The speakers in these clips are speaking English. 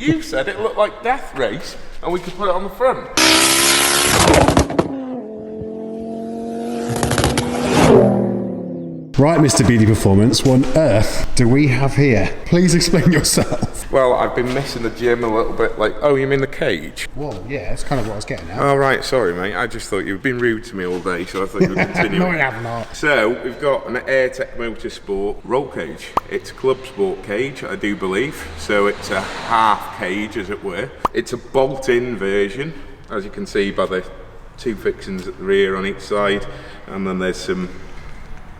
You said it looked like Death Race and we could put it on the front. Right, Mr. BD Performance, what on earth do we have here? Please explain yourself. Well, I've been missing the gym a little bit, like, oh, you mean the cage? Well, yeah, that's kind of what I was getting at. Oh, right, sorry, mate. I just thought you've been rude to me all day, so I thought you were continuing. No, I have not. So, we've got an Airtec Motorsport roll cage. It's a Clubsport cage, I do believe. So, it's a half cage, as it were. It's a bolt-in version, as you can see by the two fixings at the rear on each side. And then there's some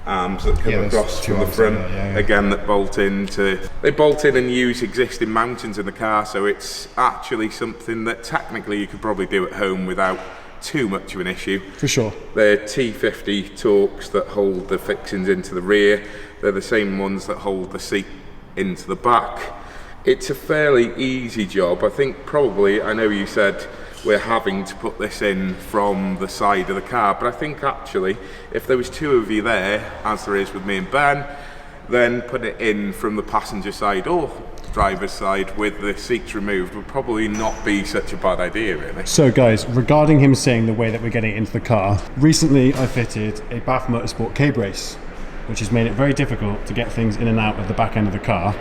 arms that come across from the front, again, that bolt in and use existing mountings in the car, so it's actually something that technically you could probably do at home without too much of an issue. For sure. They're T50 Torques that hold the fixings into the rear. They're the same ones that hold the seat into the back. It's a fairly easy job. I think probably, I know you said we're having to put this in from the side of the car, but I think actually if there was two of you there, as there is with me and Ben, then put it in from the passenger side or driver's side with the seats removed would probably not be such a bad idea, really. So guys, regarding him saying the way that we're getting it into the car, recently I fitted a Bath Motorsport K-brace, which has made it very difficult to get things in and out of the back end of the car.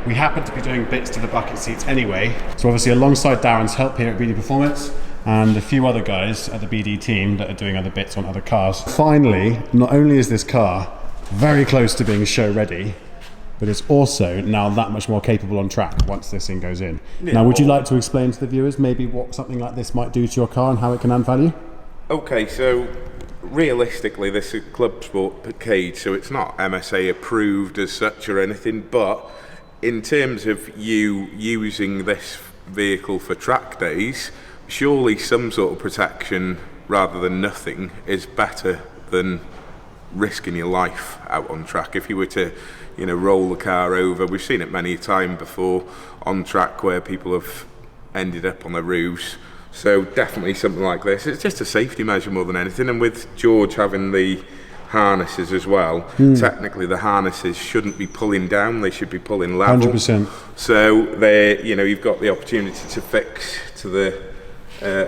We happen to be doing bits to the bucket seats anyway, so obviously alongside Darren's help here at BD Performance and a few other guys at the BD team that are doing other bits on other cars. Finally, not only is this car very close to being show ready, but it's also now that much more capable on track once this thing goes in. Yeah. Now, would you like to explain to the viewers maybe what something like this might do to your car and how it can add value? Okay, so realistically this is a Clubsport cage, so it's not MSA approved as such or anything, but in terms of you using this vehicle for track days, surely some sort of protection rather than nothing is better than risking your life out on track. If you were to, roll the car over, we've seen it many times before on track where people have ended up on their roofs. So definitely something like this. It's just a safety measure more than anything, and with George having the harnesses as well, technically the harnesses shouldn't be pulling down, they should be pulling level. 100%. So they, you've got the opportunity to fix to the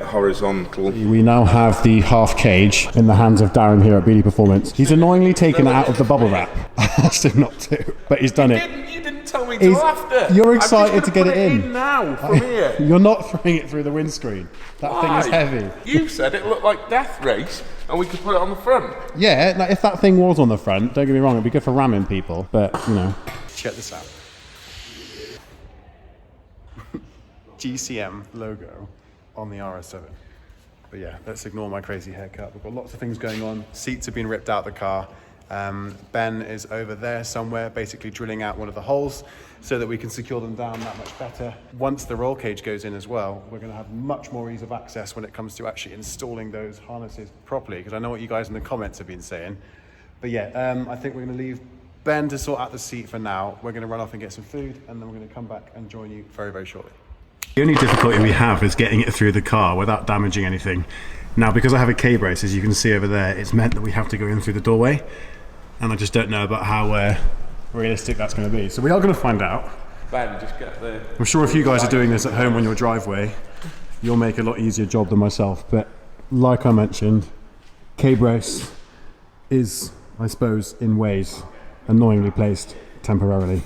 horizontal. We now have the half cage in the hands of Darren here at BD Performance. He's annoyingly taken it out of the bubble wrap. I asked him not to, but he's done it. You didn't tell me till after. You're excited to get it in. Now, from here. You're not throwing it through the windscreen. That thing is heavy. You said it looked like Death Race and we could put it on the front. Yeah, like if that thing was on the front, don't get me wrong, it'd be good for ramming people, but, Check this out. GCM logo on the RS7. But yeah, let's ignore my crazy haircut. We've got lots of things going on. Seats have been ripped out of the car. Ben is over there somewhere, basically drilling out one of the holes so that we can secure them down that much better. Once the roll cage goes in as well, we're going to have much more ease of access when it comes to actually installing those harnesses properly, because I know what you guys in the comments have been saying. But yeah, I think we're going to leave Ben to sort out the seat for now. We're going to run off and get some food, and then we're going to come back and join you very, very shortly. The only difficulty we have is getting it through the car without damaging anything. Now, because I have a K-brace, as you can see over there, it's meant that we have to go in through the doorway, and I just don't know about how realistic that's going to be. So we are going to find out. Ben, just get the... I'm sure if you guys are doing this at home on your driveway, you'll make a lot easier job than myself. But like I mentioned, K-brace is, I suppose, in ways, annoyingly placed temporarily.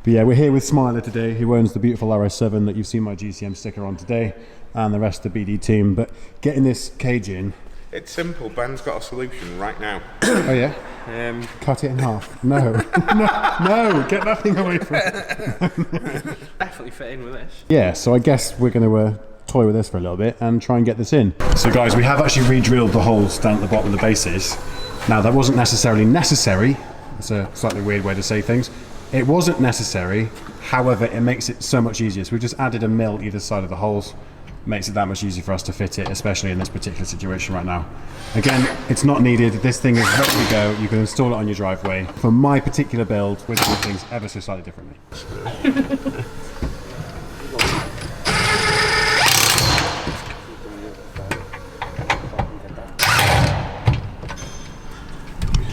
But yeah, we're here with Smiler today, who owns the beautiful RS7 that you've seen my GCM sticker on today, and the rest of the BD team. But getting this cage in... It's simple, Ben's got a solution right now. Oh yeah? Cut it in half. No. no, get that thing away from it. Definitely fit in with this. Yeah, so I guess we're going to toy with this for a little bit and try and get this in. So guys, we have actually re-drilled the holes down at the bottom of the bases. Now, that wasn't necessarily necessary. It's a slightly weird way to say things. It wasn't necessary, however, it makes it so much easier. So we've just added a mill either side of the holes. Makes it that much easier for us to fit it, especially in this particular situation right now. Again, it's not needed. This thing is ready to go. You can install it on your driveway. For my particular build, we're doing things ever so slightly differently. Just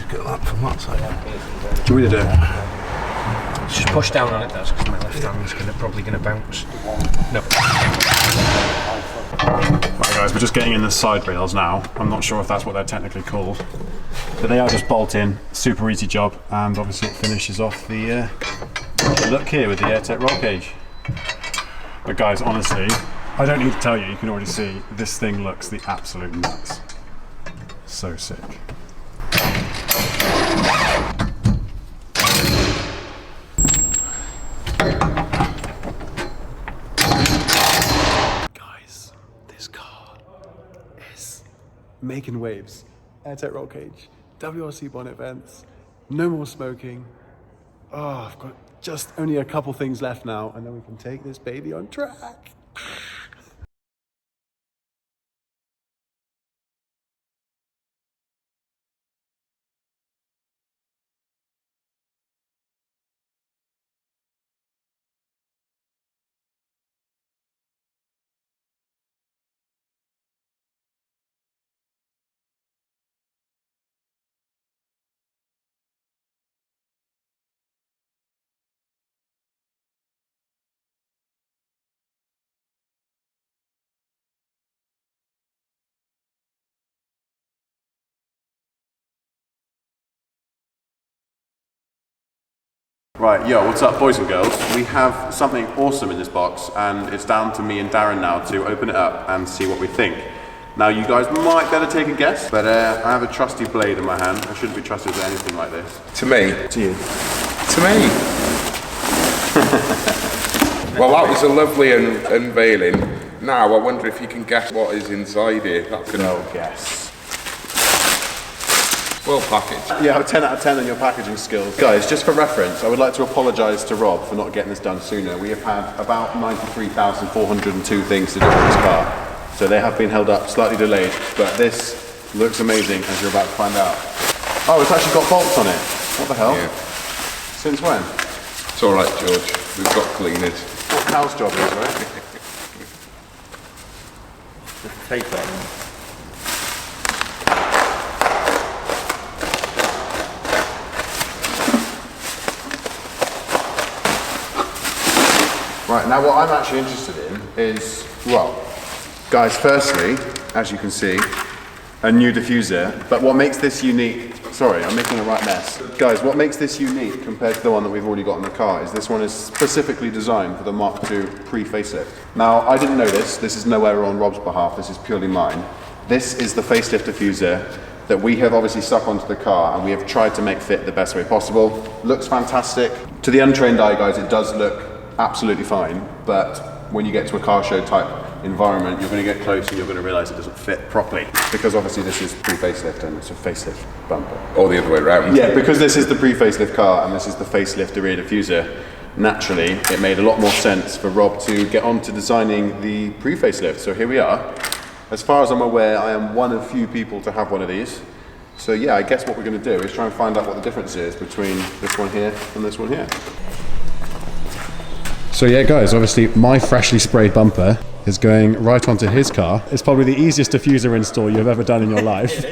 get that from that side. Do we do it? Just push down on it, that's because my left hand's probably going to bounce. No. Right guys, we're just getting in the side rails now. I'm not sure if that's what they're technically called, but they are just bolt in, super easy job, and obviously it finishes off the look here with the Airtec roll cage. But guys, honestly, I don't need to tell you, you can already see, this thing looks the absolute nuts. So sick. Guys, this car is making waves. Airtec roll cage, WRC bonnet vents, no more smoking. Oh, I've got just only a couple things left now, and then we can take this baby on track. Right, yo, what's up boys and girls? We have something awesome in this box, and it's down to me and Darren now to open it up and see what we think. Now you guys might better take a guess, but I have a trusty blade in my hand. I shouldn't be trusted with anything like this. To me. To you. To me. Well, that was a lovely unveiling. Now I wonder if you can guess what is inside here. That's No guess. well packaged. Yeah, 10 out of 10 on your packaging skills. Guys, just for reference, I would like to apologise to Rob for not getting this done sooner. We have had about 93,402 things to do with this car. So they have been held up, slightly delayed, but this looks amazing, as you're about to find out. Oh, it's actually got bolts on it. What the hell? Yeah. Since when? It's alright, George. We've got cleaners. What Cal's job is, right? Just take that. Right, now what I'm actually interested in is, well, guys, firstly, as you can see, a new diffuser, but what makes this unique, sorry, I'm making a right mess. Guys, what makes this unique compared to the one that we've already got in the car is this one is specifically designed for the Mk2 pre-facelift. Now, I didn't know this is nowhere on Rob's behalf, this is purely mine. This is the facelift diffuser that we have obviously stuck onto the car and we have tried to make fit the best way possible. Looks fantastic. To the untrained eye, guys, it does look absolutely fine, but when you get to a car show type environment, you're going to get close and you're going to realize it doesn't fit properly, because obviously this is pre-facelift and it's a facelift bumper. Or the other way around. Yeah, because this is the pre-facelift car and this is the facelift rear diffuser, naturally it made a lot more sense for Rob to get on to designing the pre-facelift. So here we are. As far as I'm aware, I am one of few people to have one of these. So yeah, I guess what we're going to do is try and find out what the difference is between this one here and this one here. So yeah, guys, obviously my freshly sprayed bumper is going right onto his car. It's probably the easiest diffuser install you've ever done in your life.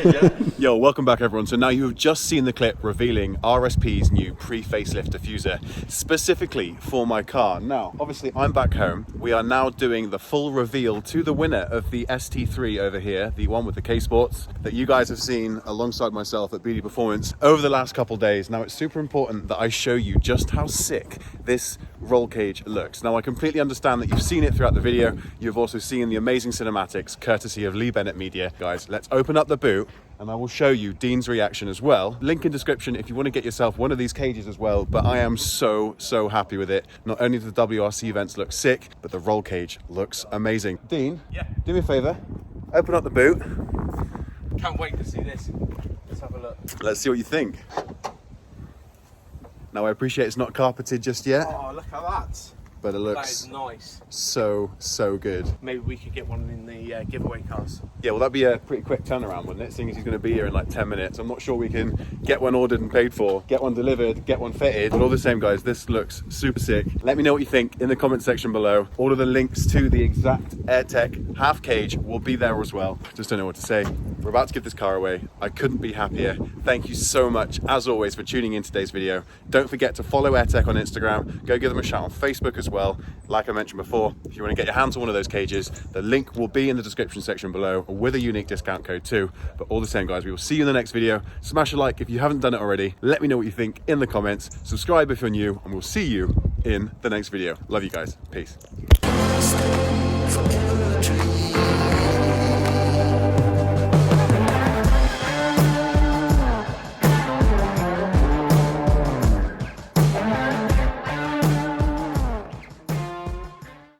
Yo, welcome back everyone. So now you've just seen the clip revealing RSP's new pre-facelift diffuser, specifically for my car. Now, obviously I'm back home. We are now doing the full reveal to the winner of the ST3 over here, the one with the K-Sports that you guys have seen alongside myself at BD Performance over the last couple days. Now it's super important that I show you just how sick this roll cage looks. Now I completely understand that you've seen it throughout the video. You've also seen the amazing cinematics courtesy of Lee Bennett Media. Guys, let's open up the boot and I will show you Dean's reaction as well. Link in description if you want to get yourself one of these cages as well, but I am so happy with it. Not only do the WRC vents look sick, but the roll cage looks amazing. Dean, do me a favor, open up the boot. Can't wait to see this. Let's have a look. Let's see what you think. Now I appreciate it's not carpeted just yet. Oh, look at that. but it That looks is nice. so good. Maybe we could get one in the giveaway cars. Yeah, well, that'd be a pretty quick turnaround, wouldn't it? Seeing as he's going to be here in like 10 minutes. I'm not sure we can get one ordered and paid for, get one delivered, get one fitted. But all the same, guys, this looks super sick. Let me know what you think in the comment section below. All of the links to the exact Airtec half cage will be there as well. Just don't know what to say. We're about to give this car away. I couldn't be happier. Thank you so much, as always, for tuning in today's video. Don't forget to follow Airtec on Instagram. Go give them a shout on Facebook as well. Like I mentioned before, if you want to get your hands on one of those cages, the link will be in the description section below with a unique discount code too. But all the same, guys, we will see you in the next video. Smash a like if you haven't done it already. Let me know what you think in the comments. Subscribe if you're new, and we'll see you in the next video. Love you guys. Peace. Forever a dream.